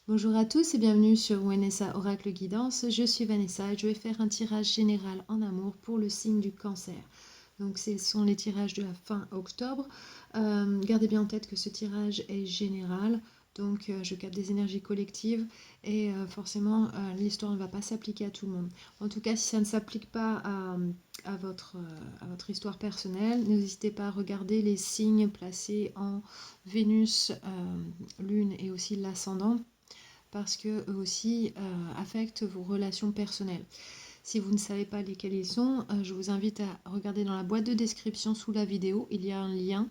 Bonjour à tous et bienvenue sur Vanessa Oracle Guidance. Je suis Vanessa et je vais faire un tirage général en amour pour le signe du Cancer. Donc ce sont les tirages de la fin octobre. Gardez bien en tête que ce tirage est général. Donc je capte des énergies collectives et forcément l'histoire ne va pas s'appliquer à tout le monde. En tout cas, si ça ne s'applique pas à votre histoire personnelle, n'hésitez pas à regarder les signes placés en Vénus, Lune et aussi l'ascendant parce que eux aussi affectent vos relations personnelles. Si vous ne savez pas lesquels ils sont, je vous invite à regarder dans la boîte de description sous la vidéo. Il y a un lien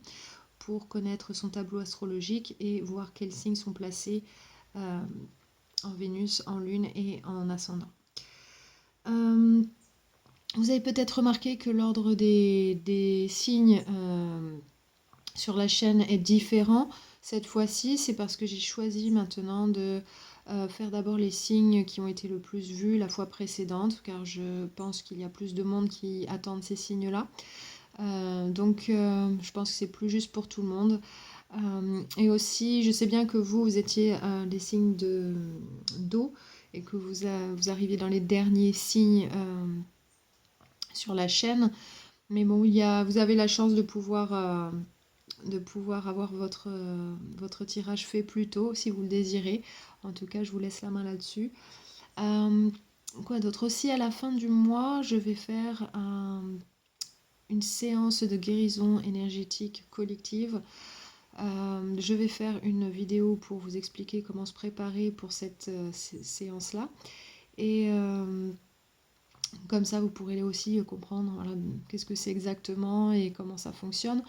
pour connaître son tableau astrologique et voir quels signes sont placés en Vénus, en Lune et en ascendant. Vous avez peut-être remarqué que l'ordre des signes sur la chaîne est différent. Cette fois-ci, c'est parce que j'ai choisi maintenant de faire d'abord les signes qui ont été le plus vus la fois précédente, car je pense qu'il y a plus de monde qui attendent ces signes-là. Donc je pense que c'est plus juste pour tout le monde. Et aussi, je sais bien que vous étiez des signes d'eau et que vous arrivez dans les derniers signes sur la chaîne. Mais bon, vous avez la chance de pouvoir avoir votre tirage fait plus tôt si vous le désirez. En tout cas, je vous laisse la main là-dessus. Quoi d'autre aussi, à la fin du mois, je vais faire une séance de guérison énergétique collective. Je vais faire une vidéo pour vous expliquer comment se préparer pour cette séance-là. Et comme ça, vous pourrez aussi comprendre voilà, qu'est-ce que c'est exactement et comment ça fonctionne.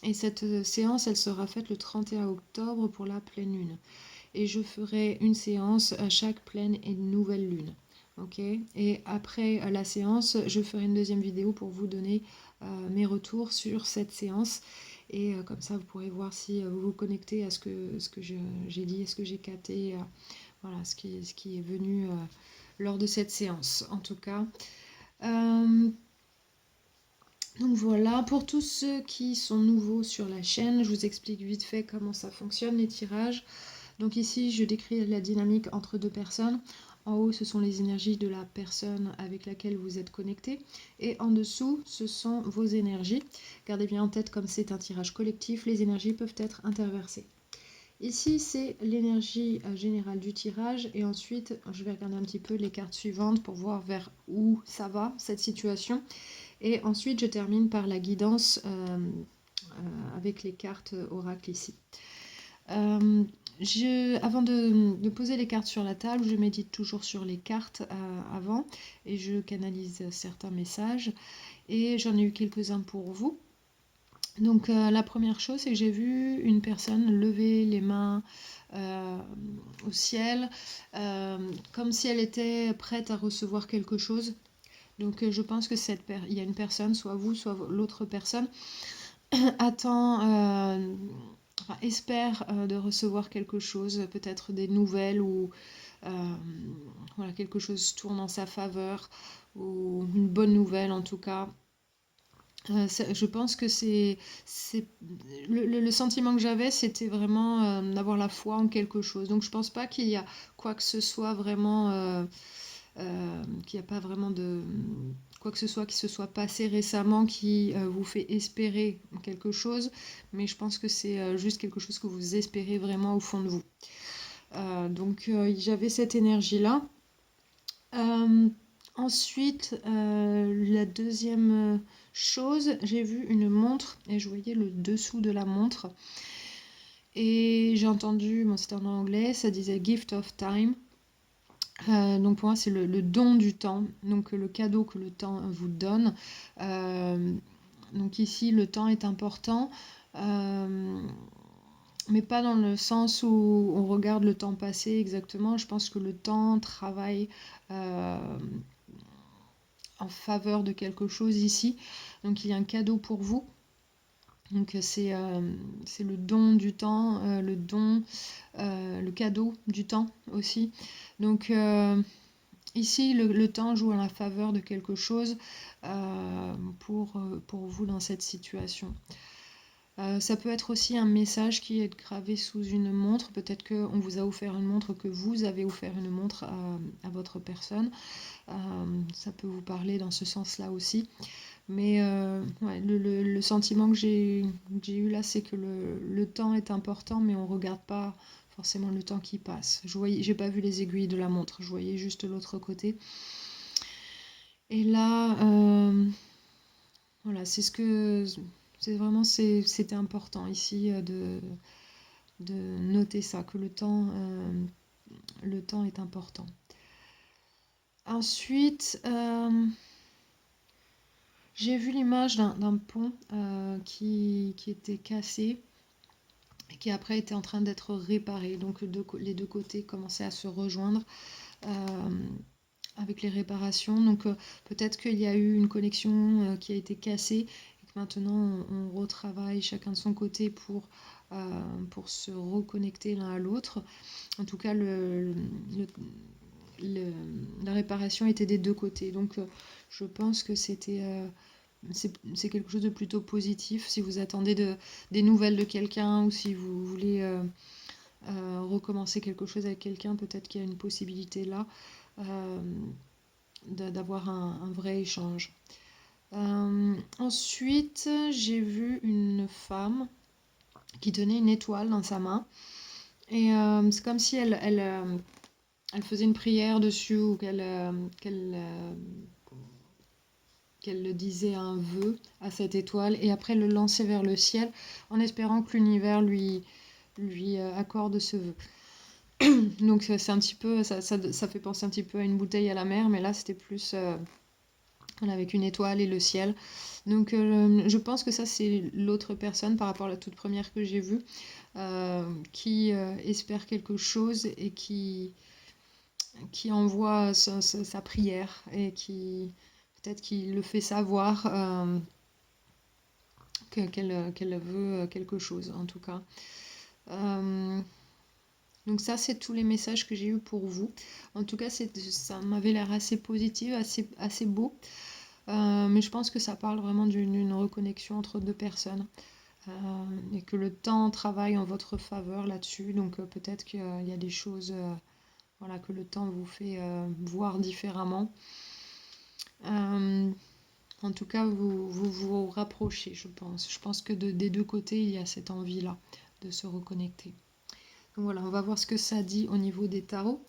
Et cette séance, elle sera faite le 31 octobre pour la pleine lune. Et je ferai une séance à chaque pleine et nouvelle lune. Ok. Et après la séance, je ferai une deuxième vidéo pour vous donner mes retours sur cette séance. Et comme ça, vous pourrez voir si vous vous connectez à ce que j'ai dit, à ce que j'ai capté, voilà, ce qui est venu lors de cette séance. En tout cas, donc voilà, pour tous ceux qui sont nouveaux sur la chaîne, je vous explique vite fait comment ça fonctionne les tirages. Donc ici, je décris la dynamique entre deux personnes. En haut, ce sont les énergies de la personne avec laquelle vous êtes connecté. Et en dessous, ce sont vos énergies. Gardez bien en tête, comme c'est un tirage collectif, les énergies peuvent être interversées. Ici, c'est l'énergie générale du tirage. Et ensuite, je vais regarder un petit peu les cartes suivantes pour voir vers où ça va, cette situation. Et ensuite, je termine par la guidance avec les cartes oracle ici. Avant de poser les cartes sur la table, je médite toujours sur les cartes avant et je canalise certains messages. Et j'en ai eu quelques-uns pour vous. Donc la première chose, c'est que j'ai vu une personne lever les mains au ciel, comme si elle était prête à recevoir quelque chose. Donc je pense que il y a une personne, soit vous, soit l'autre personne, attend, espère de recevoir quelque chose, peut-être des nouvelles ou voilà, quelque chose tourne en sa faveur ou une bonne nouvelle en tout cas. Je pense que le sentiment que j'avais, c'était vraiment d'avoir la foi en quelque chose. Donc je pense pas qu'il y a quoi que ce soit vraiment, qu'il n'y a pas vraiment de quoi que ce soit qui se soit passé récemment qui vous fait espérer quelque chose, mais je pense que c'est juste quelque chose que vous espérez vraiment au fond de vous. Donc j'avais cette énergie-là. Ensuite, la deuxième chose, j'ai vu une montre et je voyais le dessous de la montre. Et j'ai entendu, bon, c'était en anglais, ça disait Gift of Time. Donc pour moi, c'est le don du temps, donc le cadeau que le temps vous donne. Donc ici, le temps est important. Mais pas dans le sens où on regarde le temps passé exactement. Je pense que le temps travaille en faveur de quelque chose ici. Donc il y a un cadeau pour vous. Donc c'est le don du temps, le cadeau du temps aussi. Donc ici, le temps joue en la faveur de quelque chose pour vous dans cette situation. Ça peut être aussi un message qui est gravé sous une montre. Peut-être qu'on vous a offert une montre, que vous avez offert une montre à votre personne. Ça peut vous parler dans ce sens-là aussi. Mais ouais, le sentiment que j'ai eu là, c'est que le temps est important, mais on ne regarde pas forcément le temps qui passe. J'ai pas vu les aiguilles de la montre, je voyais juste l'autre côté. Et là, voilà, c'était important ici de noter ça, que le temps est important. Ensuite, j'ai vu l'image d'un pont qui était cassé et qui après était en train d'être réparé. Donc les deux côtés commençaient à se rejoindre avec les réparations. Donc peut-être qu'il y a eu une connexion qui a été cassée et que maintenant on retravaille chacun de son côté pour se reconnecter l'un à l'autre. En tout cas, la réparation était des deux côtés. Donc je pense que c'est quelque chose de plutôt positif. Si vous attendez des nouvelles de quelqu'un ou si vous voulez recommencer quelque chose avec quelqu'un, peut-être qu'il y a une possibilité là d'avoir un vrai échange. Ensuite, j'ai vu une femme qui tenait une étoile dans sa main. Et c'est comme si elle faisait une prière dessus ou qu'elle disait un vœu à cette étoile et après le lançait vers le ciel en espérant que l'univers lui accorde ce vœu. Donc c'est un petit peu, ça fait penser un petit peu à une bouteille à la mer, mais là c'était plus avec une étoile et le ciel. Donc je pense que ça c'est l'autre personne par rapport à la toute première que j'ai vue qui espère quelque chose et qui envoie sa prière et qui peut-être qu'il le fait savoir qu'elle veut quelque chose en tout cas. Donc ça c'est tous les messages que j'ai eu pour vous. En tout cas ça m'avait l'air assez positif, assez beau. Mais je pense que ça parle vraiment d'une reconnexion entre deux personnes. Et que le temps travaille en votre faveur là-dessus. Donc peut-être qu'il y a des choses voilà, que le temps vous fait voir différemment. En tout cas, vous rapprochez, je pense. Je pense que des deux côtés, il y a cette envie-là de se reconnecter. Donc voilà, on va voir ce que ça dit au niveau des tarots.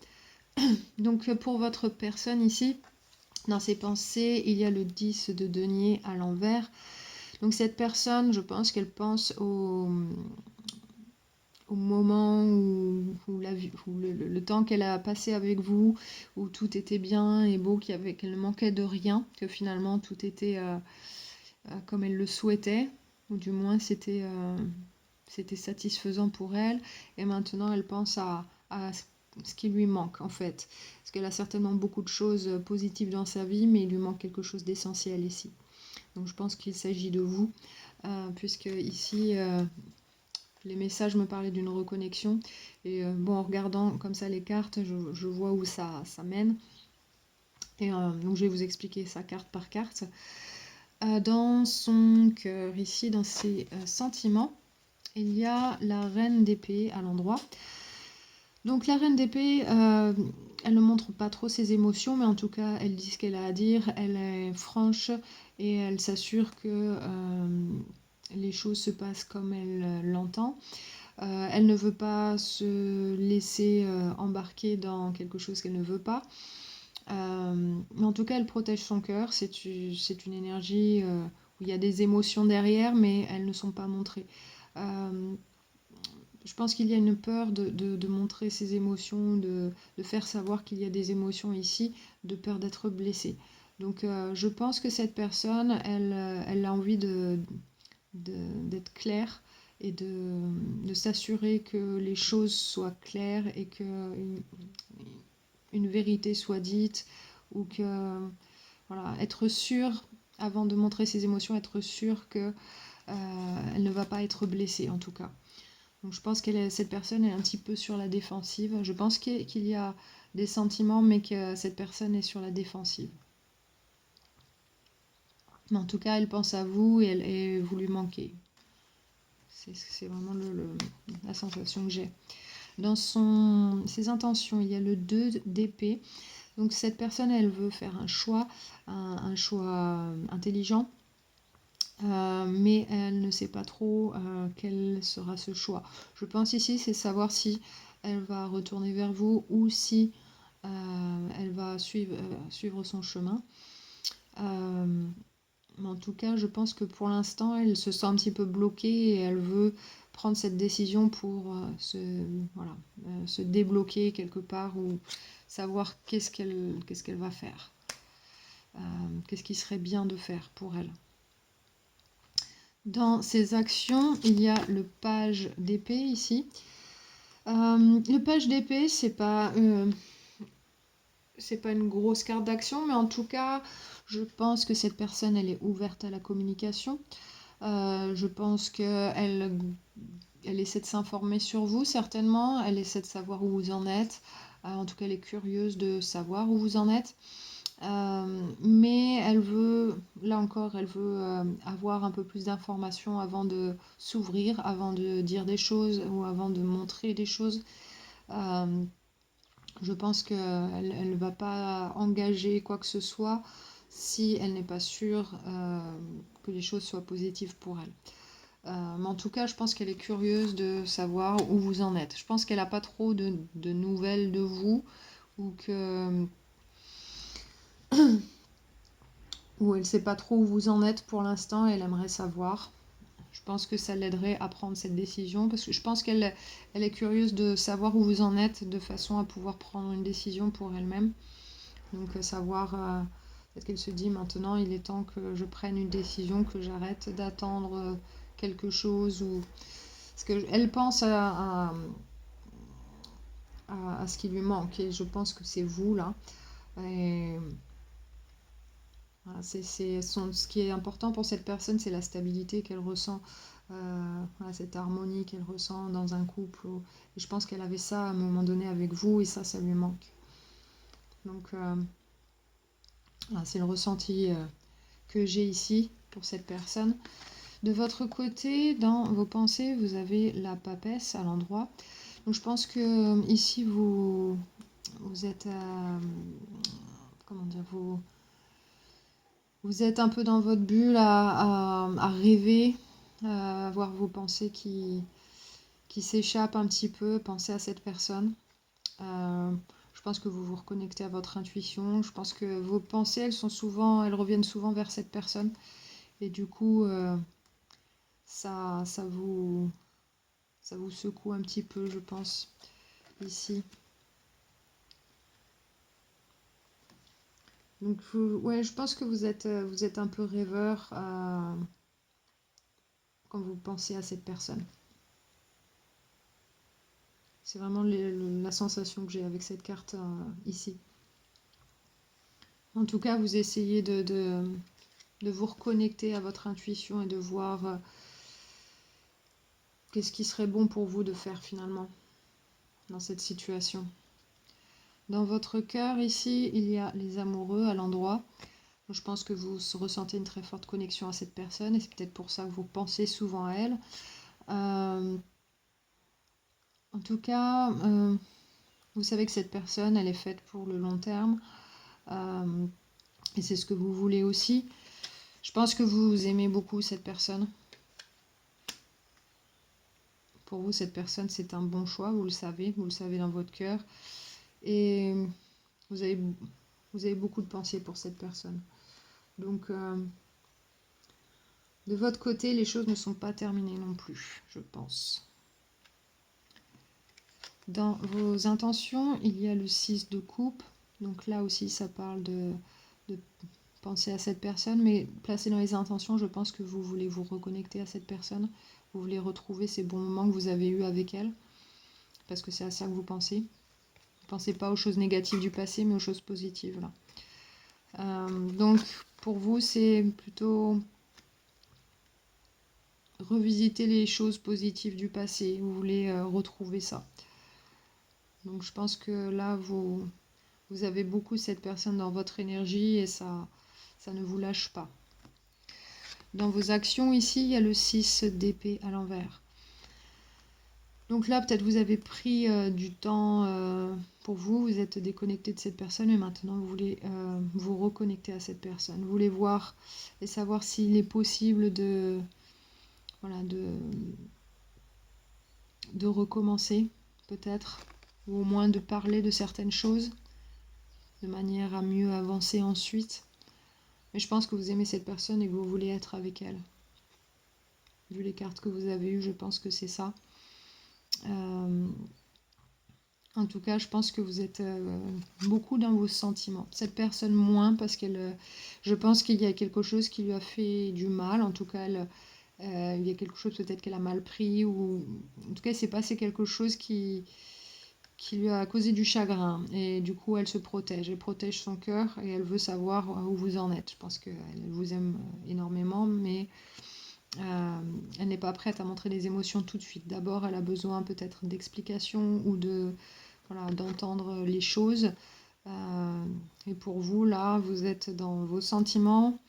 Donc pour votre personne ici, dans ses pensées, il y a le 10 de denier à l'envers. Donc cette personne, je pense qu'elle pense au moment où le temps qu'elle a passé avec vous, où tout était bien et beau, qu'elle ne manquait de rien, que finalement tout était comme elle le souhaitait, ou du moins c'était satisfaisant pour elle, et maintenant elle pense à ce qui lui manque en fait. Parce qu'elle a certainement beaucoup de choses positives dans sa vie, mais il lui manque quelque chose d'essentiel ici. Donc je pense qu'il s'agit de vous, puisque ici les messages me parlaient d'une reconnexion. Et bon, en regardant comme ça les cartes, je vois où ça mène. Et donc je vais vous expliquer ça carte par carte. Dans son cœur, ici, dans ses sentiments, il y a la reine d'épée à l'endroit. Donc la reine d'épée, elle ne montre pas trop ses émotions, mais en tout cas, elle dit ce qu'elle a à dire. Elle est franche et elle s'assure que les choses se passent comme elle l'entend. Elle ne veut pas se laisser embarquer dans quelque chose qu'elle ne veut pas. Mais en tout cas, elle protège son cœur. C'est une énergie où il y a des émotions derrière, mais elles ne sont pas montrées. Je pense qu'il y a une peur de montrer ses émotions, de faire savoir qu'il y a des émotions ici, de peur d'être blessée. Donc je pense que cette personne, elle a envie d'être claire et de s'assurer que les choses soient claires et que une vérité soit dite, ou que voilà, être sûre avant de montrer ses émotions, être sûre que elle ne va pas être blessée en tout cas. Donc je pense que cette personne est un petit peu sur la défensive. Je pense qu'il y a des sentiments, mais que cette personne est sur la défensive. Mais en tout cas, elle pense à vous et vous lui manquez. C'est vraiment la sensation que j'ai. Dans ses intentions, il y a le 2 d'épée. Donc cette personne, elle veut faire un choix intelligent, mais elle ne sait pas trop quel sera ce choix. Je pense ici, c'est savoir si elle va retourner vers vous ou si elle va suivre son chemin. Mais en tout cas, je pense que pour l'instant, elle se sent un petit peu bloquée et elle veut prendre cette décision pour se débloquer quelque part ou savoir qu'est-ce qu'elle va faire. Qu'est-ce qui serait bien de faire pour elle. Dans ses actions, il y a le page d'épée ici. Le page d'épée, c'est pas une grosse carte d'action, mais en tout cas, je pense que cette personne, elle est ouverte à la communication. Je pense qu'elle essaie de s'informer sur vous, certainement. Elle essaie de savoir où vous en êtes. En tout cas, elle est curieuse de savoir où vous en êtes. Mais elle veut, là encore, avoir un peu plus d'informations avant de s'ouvrir, avant de dire des choses ou avant de montrer des choses. Je pense qu'elle ne va pas engager quoi que ce soit si elle n'est pas sûre que les choses soient positives pour elle. Mais en tout cas, je pense qu'elle est curieuse de savoir où vous en êtes. Je pense qu'elle n'a pas trop de nouvelles de vous ou elle ne sait pas trop où vous en êtes pour l'instant. Elle aimerait savoir. Je pense que ça l'aiderait à prendre cette décision parce que je pense qu'elle est curieuse de savoir où vous en êtes de façon à pouvoir prendre une décision pour elle-même. Donc savoir, peut-être qu'elle se dit maintenant il est temps que je prenne une décision, que j'arrête d'attendre quelque chose ou... Parce qu'elle pense à ce qui lui manque et je pense que c'est vous là. Et voilà, ce qui est important pour cette personne, c'est la stabilité qu'elle ressent, voilà, cette harmonie qu'elle ressent dans un couple. Et je pense qu'elle avait ça à un moment donné avec vous et ça lui manque. Donc voilà, c'est le ressenti que j'ai ici pour cette personne. De votre côté, dans vos pensées, vous avez la papesse à l'endroit. Donc je pense que ici vous êtes comment dire, vous êtes un peu dans votre bulle à rêver, à avoir vos pensées qui s'échappent un petit peu, penser à cette personne. Je pense que vous vous reconnectez à votre intuition. Je pense que vos pensées, elles reviennent souvent vers cette personne. Et du coup, ça vous secoue un petit peu, je pense, ici. Donc, ouais, je pense que vous êtes un peu rêveur quand vous pensez à cette personne. C'est vraiment la sensation que j'ai avec cette carte ici. En tout cas, vous essayez de vous reconnecter à votre intuition et de voir qu'est-ce qui serait bon pour vous de faire finalement dans cette situation. Dans votre cœur ici, il y a les amoureux à l'endroit. Je pense que vous ressentez une très forte connexion à cette personne et c'est peut-être pour ça que vous pensez souvent à elle. En tout cas, vous savez que cette personne, elle est faite pour le long terme et c'est ce que vous voulez aussi. Je pense que vous aimez beaucoup cette personne. Pour vous, cette personne, c'est un bon choix, vous le savez dans votre cœur. Et vous avez beaucoup de pensées pour cette personne. Donc, de votre côté, les choses ne sont pas terminées non plus, je pense. Dans vos intentions, il y a le 6 de coupe. Donc là aussi, ça parle de penser à cette personne, mais placé dans les intentions, je pense que vous voulez vous reconnecter à cette personne. Vous voulez retrouver ces bons moments que vous avez eus avec elle, parce que c'est à ça que vous pensez. Vous ne pensez pas aux choses négatives du passé, mais aux choses positives là. Donc pour vous, c'est plutôt revisiter les choses positives du passé. Vous voulez retrouver ça. Donc je pense que là, vous avez beaucoup cette personne dans votre énergie et ça ne vous lâche pas. Dans vos actions ici, il y a le 6 d'épée à l'envers. Donc là, peut-être vous avez pris du temps pour vous, vous êtes déconnecté de cette personne et maintenant vous voulez vous reconnecter à cette personne. Vous voulez voir et savoir s'il est possible de, voilà, de recommencer, peut-être, ou au moins de parler de certaines choses, de manière à mieux avancer ensuite. Mais je pense que vous aimez cette personne et que vous voulez être avec elle. Vu les cartes que vous avez eues, je pense que c'est ça. En tout cas, je pense que vous êtes beaucoup dans vos sentiments. Cette personne moins, parce je pense qu'il y a quelque chose qui lui a fait du mal. En tout cas, il y a quelque chose peut-être qu'elle a mal pris, ou en tout cas, il s'est passé quelque chose qui lui a causé du chagrin. Et du coup, elle se protège. Elle protège son cœur et elle veut savoir où vous en êtes. Je pense qu'elle vous aime énormément, mais elle n'est pas prête à montrer des émotions tout de suite. D'abord, elle a besoin peut-être d'explications ou voilà, d'entendre les choses. Et pour vous, là, vous êtes dans vos sentiments.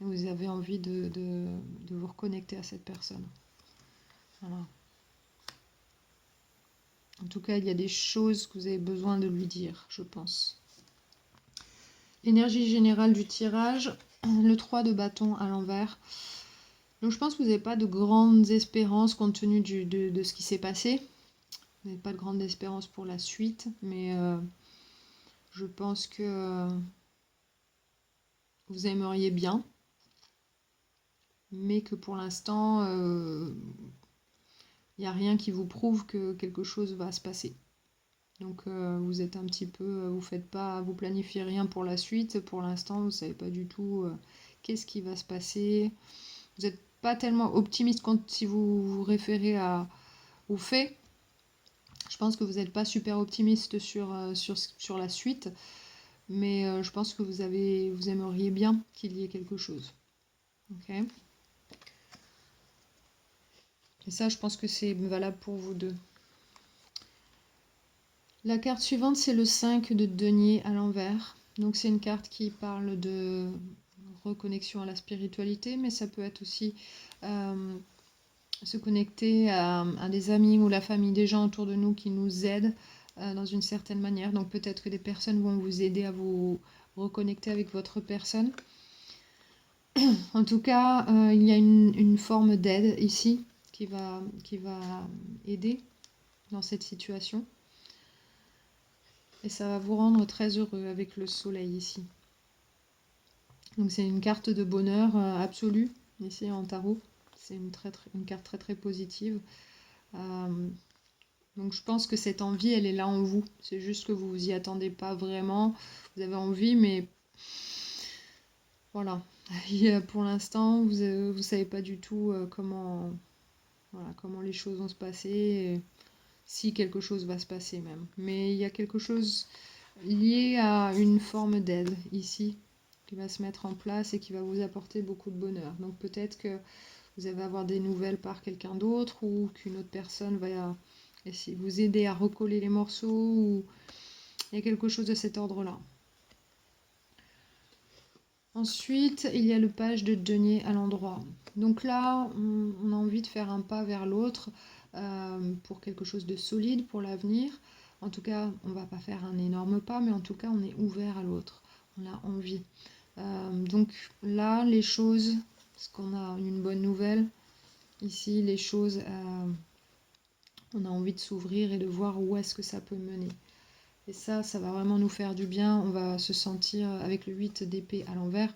Vous avez envie de vous reconnecter à cette personne. Voilà. En tout cas, il y a des choses que vous avez besoin de lui dire, je pense. L'énergie générale du tirage, le 3 de bâton à l'envers. Donc je pense que vous n'avez pas de grandes espérances compte tenu de ce qui s'est passé. Vous n'avez pas de grandes espérances pour la suite, mais je pense que vous aimeriez bien, mais que pour l'instant, il n'y a rien qui vous prouve que quelque chose va se passer. Donc vous êtes un petit peu, vous planifiez rien pour la suite. Pour l'instant, vous ne savez pas du tout qu'est-ce qui va se passer. Vous n'êtes pas tellement optimiste si vous vous référez aux faits. Je pense que vous n'êtes pas super optimiste sur la suite, mais je pense que vous aimeriez bien qu'il y ait quelque chose. Ok. Et ça, je pense que c'est valable pour vous deux. La carte suivante, c'est le 5 de denier à l'envers. Donc c'est une carte qui parle de reconnexion à la spiritualité, mais ça peut être aussi se connecter à des amis ou la famille, des gens autour de nous qui nous aident dans une certaine manière. Donc peut-être que des personnes vont vous aider à vous reconnecter avec votre personne. En tout cas, il y a une forme d'aide ici qui va aider dans cette situation. Et ça va vous rendre très heureux avec le soleil ici. Donc c'est une carte de bonheur absolu ici en tarot. C'est une carte très très positive. Donc je pense que cette envie, elle est là en vous. C'est juste que vous vous y attendez pas vraiment. Vous avez envie, mais voilà. Et, pour l'instant, vous ne savez pas du tout comment les choses vont se passer. Et si quelque chose va se passer même. Mais il y a quelque chose lié à une forme d'aide ici qui va se mettre en place et qui va vous apporter beaucoup de bonheur. Donc peut-être que vous allez avoir des nouvelles par quelqu'un d'autre ou qu'une autre personne va essayer de vous aider à recoller les morceaux ou il y a quelque chose de cet ordre-là. Ensuite, il y a le page de denier à l'endroit. Donc là, on a envie de faire un pas vers l'autre pour quelque chose de solide pour l'avenir. En tout cas, on ne va pas faire un énorme pas, mais en tout cas, on est ouvert à l'autre. On a envie. Donc là, les choses, parce qu'on a une bonne nouvelle, ici, les choses, on a envie de s'ouvrir et de voir où est-ce que ça peut mener. Et ça va vraiment nous faire du bien. On va se sentir, avec le 8 d'épée à l'envers,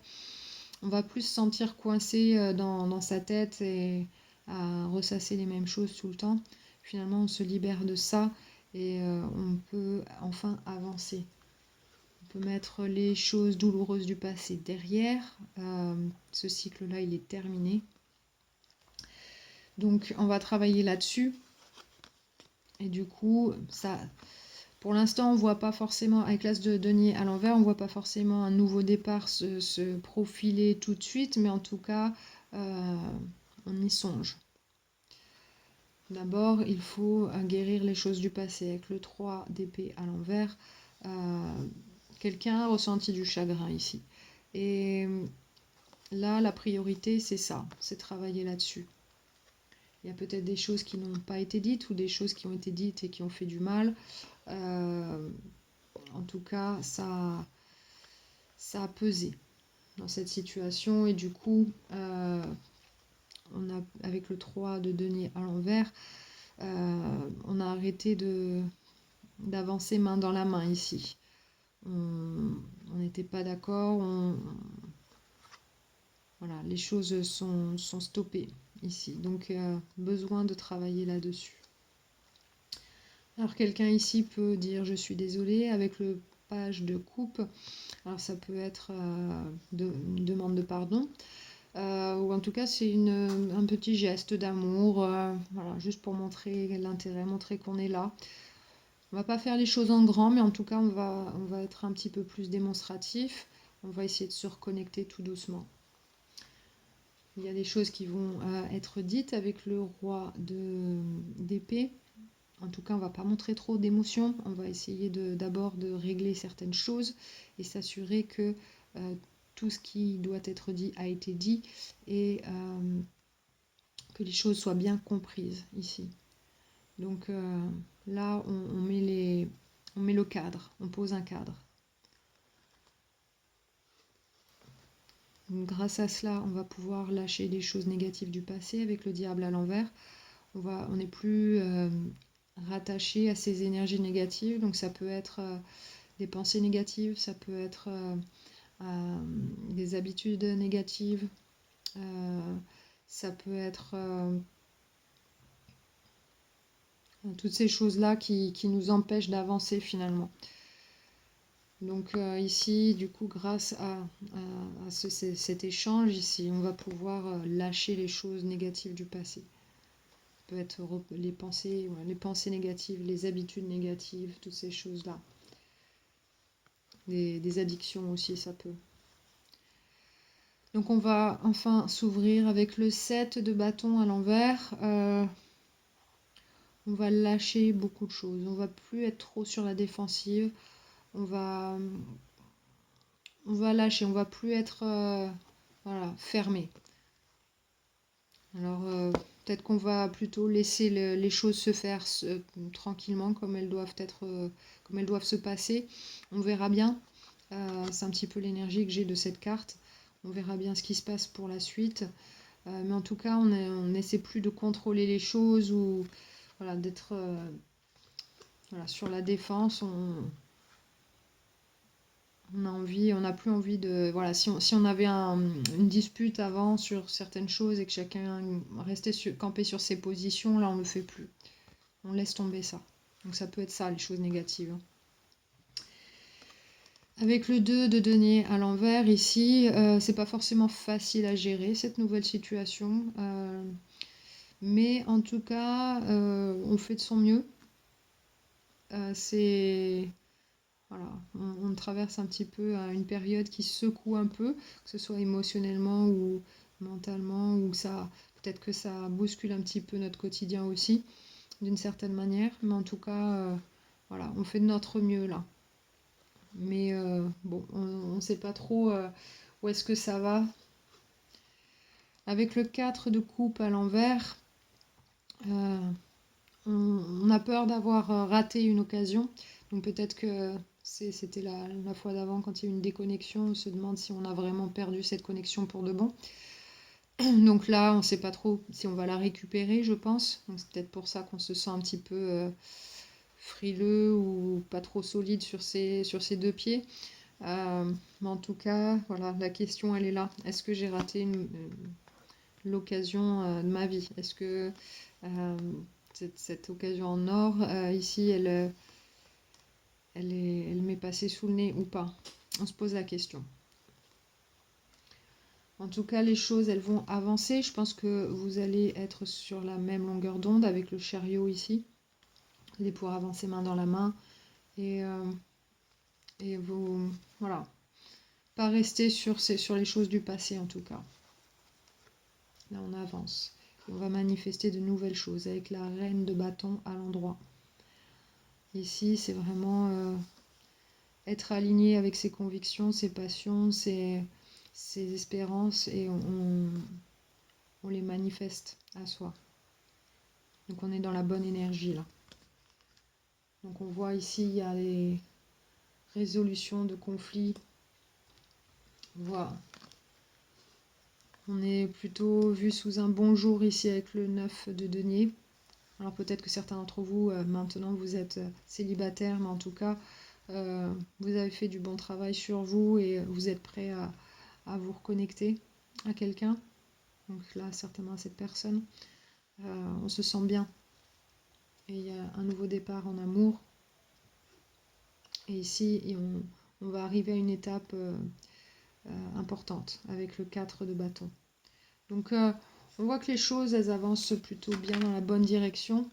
on va plus se sentir coincé dans sa tête et à ressasser les mêmes choses tout le temps. Finalement, on se libère de ça et on peut enfin avancer. On peut mettre les choses douloureuses du passé derrière. Ce cycle-là, il est terminé. Donc, on va travailler là-dessus. Et du coup, ça... Pour l'instant, on ne voit pas forcément, avec l'as de denier à l'envers, on ne voit pas forcément un nouveau départ se profiler tout de suite, mais en tout cas, on y songe. D'abord, il faut guérir les choses du passé. Avec le 3 d'épée à l'envers, quelqu'un a ressenti du chagrin ici. Et là, la priorité, c'est ça, c'est travailler là-dessus. Il y a peut-être des choses qui n'ont pas été dites ou des choses qui ont été dites et qui ont fait du mal. En tout cas, ça a pesé dans cette situation et du coup, avec le 3 de denier à l'envers, on a arrêté d'avancer main dans la main ici. On n'était pas d'accord, voilà, les choses sont stoppées ici. Donc, besoin de travailler là-dessus. Alors, quelqu'un ici peut dire « je suis désolé » avec le page de coupe. Alors, ça peut être une demande de pardon. Ou en tout cas, c'est un petit geste d'amour, voilà, juste pour montrer l'intérêt, montrer qu'on est là. On va pas faire les choses en grand, mais en tout cas, on va être un petit peu plus démonstratif. On va essayer de se reconnecter tout doucement. Il y a des choses qui vont être dites avec le roi d'épée. En tout cas, on ne va pas montrer trop d'émotion. On va essayer d'abord de régler certaines choses et s'assurer que tout ce qui doit être dit a été dit et que les choses soient bien comprises ici. Donc là, on met le cadre, on pose un cadre. Donc, grâce à cela, on va pouvoir lâcher des choses négatives du passé avec le diable à l'envers. On n'est plus rattaché à ces énergies négatives. Donc ça peut être des pensées négatives, ça peut être des habitudes négatives, ça peut être toutes ces choses-là qui nous empêchent d'avancer finalement. Donc ici, du coup, grâce à cet échange ici, on va pouvoir lâcher les choses négatives du passé. Ça peut être les pensées négatives, les habitudes négatives, toutes ces choses-là. Des addictions aussi, ça peut. Donc on va enfin s'ouvrir avec le 7 de bâton à l'envers. On va lâcher beaucoup de choses. On va plus être trop sur la défensive. On va lâcher, on va plus être fermé. Alors peut-être qu'on va plutôt laisser les choses se faire tranquillement comme elles doivent se passer. On verra bien. C'est un petit peu l'énergie que j'ai de cette carte. On verra bien ce qui se passe pour la suite. Mais en tout cas, on n'essaie plus de contrôler les choses ou d'être sur la défense. On n'a plus envie de... Voilà, si on avait une dispute avant sur certaines choses et que chacun restait campé sur ses positions, là on ne le fait plus. On laisse tomber ça. Donc ça peut être ça, les choses négatives. Avec le 2 de denier à l'envers ici, c'est pas forcément facile à gérer cette nouvelle situation. Mais en tout cas, on fait de son mieux. Voilà, on traverse un petit peu une période qui secoue un peu, que ce soit émotionnellement ou mentalement, ou peut-être que ça bouscule un petit peu notre quotidien aussi, d'une certaine manière. Mais en tout cas, voilà, on fait de notre mieux là. Mais bon, on ne sait pas trop où est-ce que ça va. Avec le 4 de coupe à l'envers, on a peur d'avoir raté une occasion. Donc peut-être que c'était la fois d'avant quand il y a eu une déconnexion, on se demande si on a vraiment perdu cette connexion pour de bon. Donc là, on ne sait pas trop si on va la récupérer, je pense. Donc c'est peut-être pour ça qu'on se sent un petit peu frileux ou pas trop solide sur ses deux pieds. Mais en tout cas, voilà, la question elle est là. Est-ce que j'ai raté l'occasion de ma vie? Est-ce que cette occasion en or, ici, elle m'est passée sous le nez ou pas? On se pose la question. En tout cas, les choses, elles vont avancer. Je pense que vous allez être sur la même longueur d'onde avec le chariot ici. Vous allez pouvoir avancer main dans la main. Et vous, voilà, pas rester sur les choses du passé en tout cas. Là, on avance. Et on va manifester de nouvelles choses avec la reine de bâton à l'endroit. Ici, c'est vraiment être aligné avec ses convictions, ses passions, ses espérances et on les manifeste à soi. Donc on est dans la bonne énergie là. Donc on voit ici, il y a les résolutions de conflits. Voilà. On est plutôt vu sous un bon jour ici avec le 9 de denier. Alors peut-être que certains d'entre vous, maintenant, vous êtes célibataire, mais en tout cas, vous avez fait du bon travail sur vous et vous êtes prêt à vous reconnecter à quelqu'un. Donc là, certainement à cette personne. On se sent bien. Et il y a un nouveau départ en amour. Et ici, on va arriver à une étape importante avec le 4 de bâton. Donc on voit que les choses, elles avancent plutôt bien dans la bonne direction.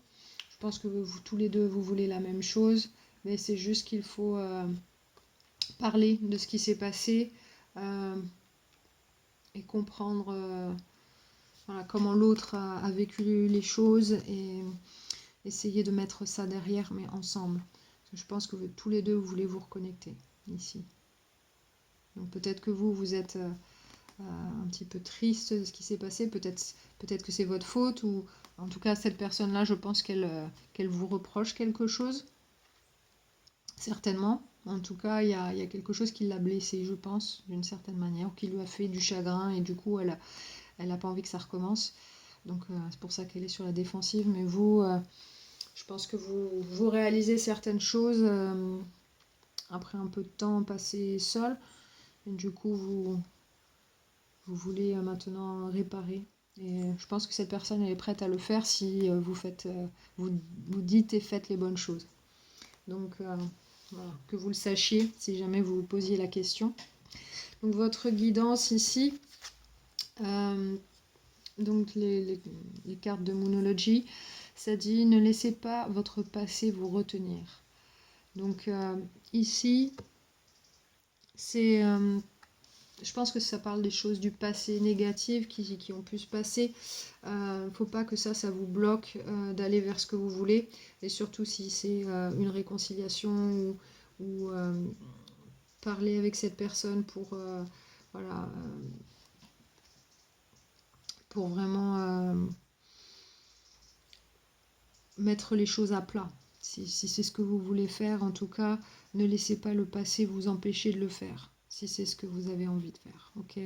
Je pense que vous tous les deux, vous voulez la même chose, mais c'est juste qu'il faut parler de ce qui s'est passé et comprendre voilà, comment l'autre a vécu les choses et essayer de mettre ça derrière, mais ensemble. Parce que je pense que tous les deux, vous voulez vous reconnecter ici. Donc peut-être que vous êtes un petit peu triste de ce qui s'est passé, peut-être que c'est votre faute, ou en tout cas cette personne-là, je pense qu'elle vous reproche quelque chose, certainement. En tout cas, il y a quelque chose qui l'a blessée, je pense, d'une certaine manière, ou qui lui a fait du chagrin, et du coup, elle n'a pas envie que ça recommence. Donc c'est pour ça qu'elle est sur la défensive, mais vous, je pense que vous réalisez certaines choses après un peu de temps passé seul, et du coup, vous voulez maintenant réparer. Et je pense que cette personne elle est prête à le faire si vous dites et faites les bonnes choses. Donc voilà, que vous le sachiez si jamais vous vous posiez la question. Donc votre guidance ici, donc les cartes de Moonology, ça dit ne laissez pas votre passé vous retenir. Donc ici, c'est je pense que ça parle des choses du passé négatives qui ont pu se passer. Faut pas que ça vous bloque d'aller vers ce que vous voulez. Et surtout si c'est une réconciliation ou parler avec cette personne pour, voilà, pour vraiment mettre les choses à plat. Si c'est ce que vous voulez faire, en tout cas, ne laissez pas le passé vous empêcher de le faire. Si c'est ce que vous avez envie de faire. Ok ?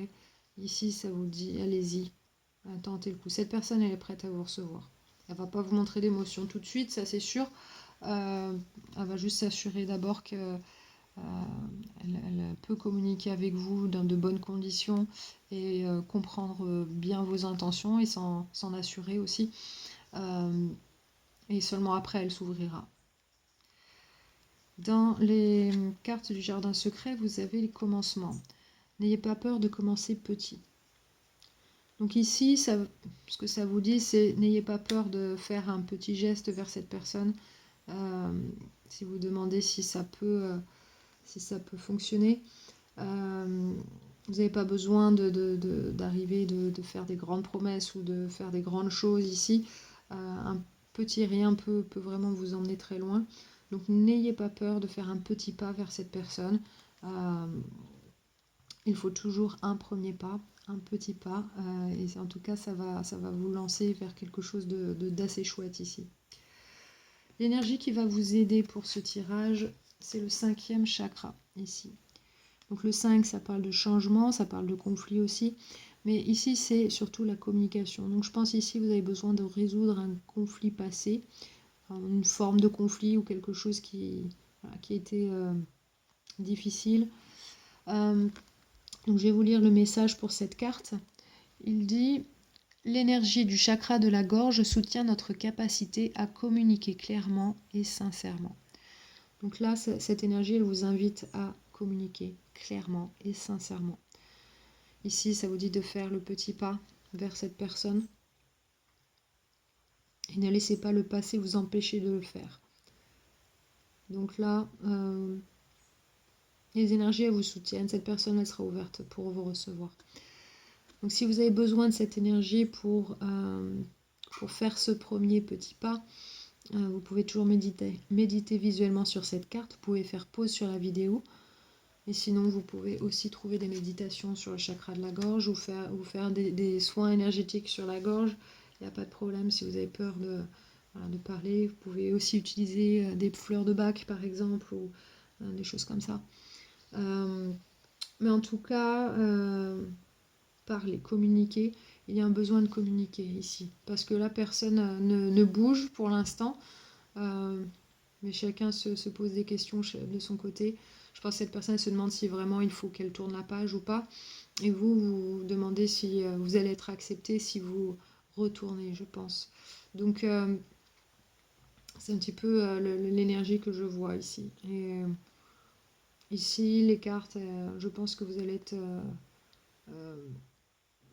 Ici, ça vous dit, allez-y, tentez le coup. Cette personne, elle est prête à vous recevoir. Elle va pas vous montrer d'émotion tout de suite, ça c'est sûr. Elle va juste s'assurer d'abord qu'elle elle peut communiquer avec vous dans de bonnes conditions et comprendre bien vos intentions et s'en assurer aussi. Et seulement après, elle s'ouvrira. Dans les cartes du jardin secret, vous avez les commencements. N'ayez pas peur de commencer petit. Donc ici, ce que ça vous dit, c'est n'ayez pas peur de faire un petit geste vers cette personne. Si vous demandez si ça peut fonctionner, vous n'avez pas besoin d'arriver, de faire des grandes promesses ou de faire des grandes choses ici. Un petit rien peut vraiment vous emmener très loin. Donc n'ayez pas peur de faire un petit pas vers cette personne. Il faut toujours un premier pas, un petit pas, et en tout cas ça va vous lancer vers quelque chose d'assez chouette ici. L'énergie qui va vous aider pour ce tirage, c'est le 5e chakra ici. Donc le 5, ça parle de changement, ça parle de conflit aussi, mais ici c'est surtout la communication. Donc je pense ici vous avez besoin de résoudre un conflit passé, une forme de conflit ou quelque chose qui a été difficile. Donc je vais vous lire le message pour cette carte. Il dit « L'énergie du chakra de la gorge soutient notre capacité à communiquer clairement et sincèrement. » Donc là, cette énergie, elle vous invite à communiquer clairement et sincèrement. Ici, ça vous dit de faire le petit pas vers cette personne. Et ne laissez pas le passé vous empêcher de le faire. Donc là, les énergies, elles vous soutiennent. Cette personne, elle sera ouverte pour vous recevoir. Donc si vous avez besoin de cette énergie pour faire ce premier petit pas, vous pouvez toujours méditer visuellement sur cette carte. Vous pouvez faire pause sur la vidéo. Et sinon, vous pouvez aussi trouver des méditations sur le chakra de la gorge ou faire des soins énergétiques sur la gorge. Il n'y a pas de problème si vous avez peur voilà, de parler. Vous pouvez aussi utiliser des fleurs de bac par exemple ou des choses comme ça. Mais en tout cas, parler, communiquer. Il y a un besoin de communiquer ici. Parce que la personne ne bouge pour l'instant. Mais chacun se pose des questions de son côté. Je pense que cette personne se demande si vraiment il faut qu'elle tourne la page ou pas. Et vous demandez si vous allez être accepté si vous retournez, je pense. Donc c'est un petit peu l'énergie que je vois ici. Et ici, les cartes, je pense que vous allez être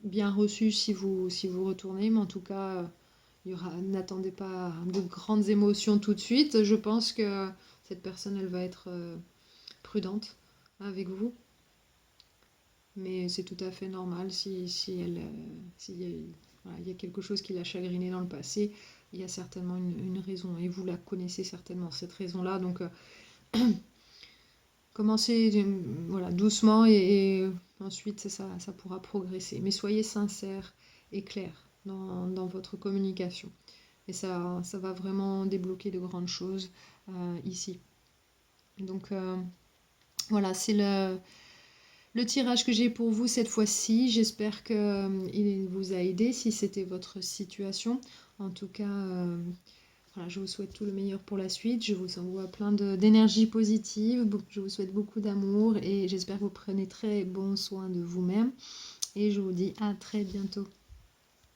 bien reçu si vous retournez, mais en tout cas, n'attendez pas de grandes émotions tout de suite. Je pense que cette personne, elle va être prudente avec vous, mais c'est tout à fait normal si elle, s'il y a, voilà, il y a quelque chose qui l'a chagriné dans le passé, il y a certainement une raison, et vous la connaissez certainement, cette raison-là, donc commencez voilà, doucement et ensuite ça pourra progresser. Mais soyez sincère et clair dans votre communication. Et ça va vraiment débloquer de grandes choses ici. Donc voilà, c'est le tirage que j'ai pour vous cette fois-ci. J'espère qu'il vous a aidé si c'était votre situation. En tout cas, voilà, je vous souhaite tout le meilleur pour la suite. Je vous envoie plein d'énergie positive. Je vous souhaite beaucoup d'amour et j'espère que vous prenez très bon soin de vous-même. Et je vous dis à très bientôt.